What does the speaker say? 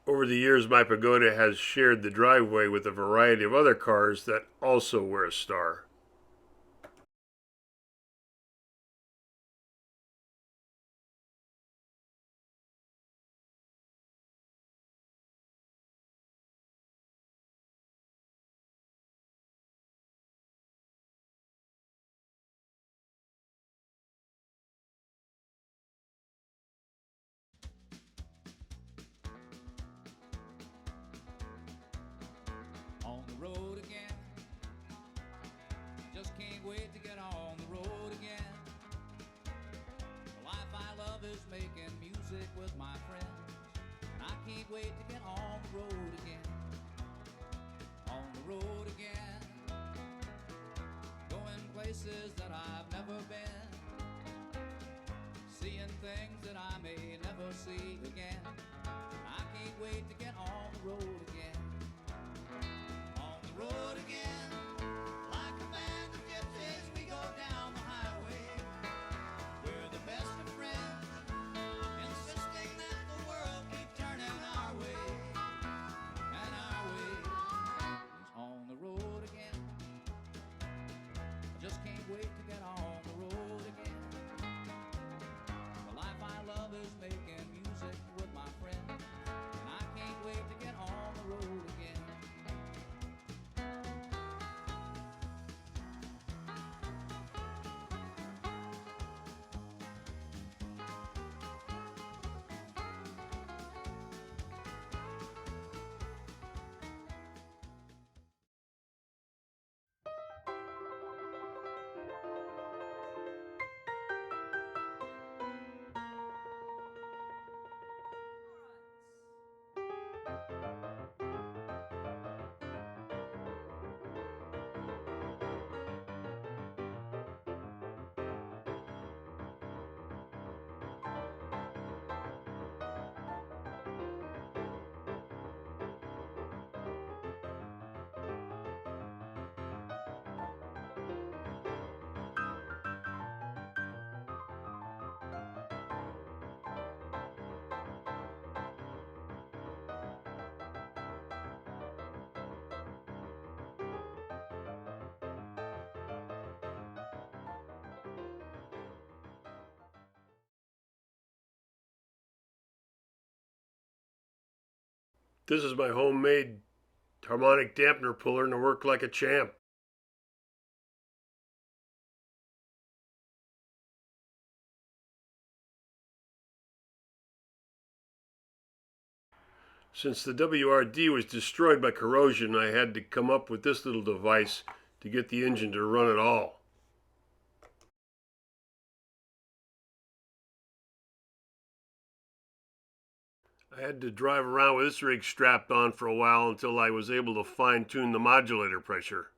Over the years, my Pagoda has shared the driveway with a variety of other cars that also wear a star. On the road again. Just can't wait to get on the road again. The life I love is making music with my friends, and I can't wait to get on the road again. On the road again. Going places that I've never been. Seeing things that I may never see again. I can't wait to get on the road again. On the road again. Like a band of gypsies, we go down the highway. We're the best of friends, insisting that the world keep turning our way. And our way is on the road again. I just can't wait to get on the road again. The life I love is making music with my friends, and I can't wait to get on the road again. This is my homemade harmonic dampener puller and it worked like a champ. Since the WRD was destroyed by corrosion, I had to come up with this little device to get the engine to run at all. I had to drive around with this rig strapped on for a while until I was able to fine-tune the modulator pressure.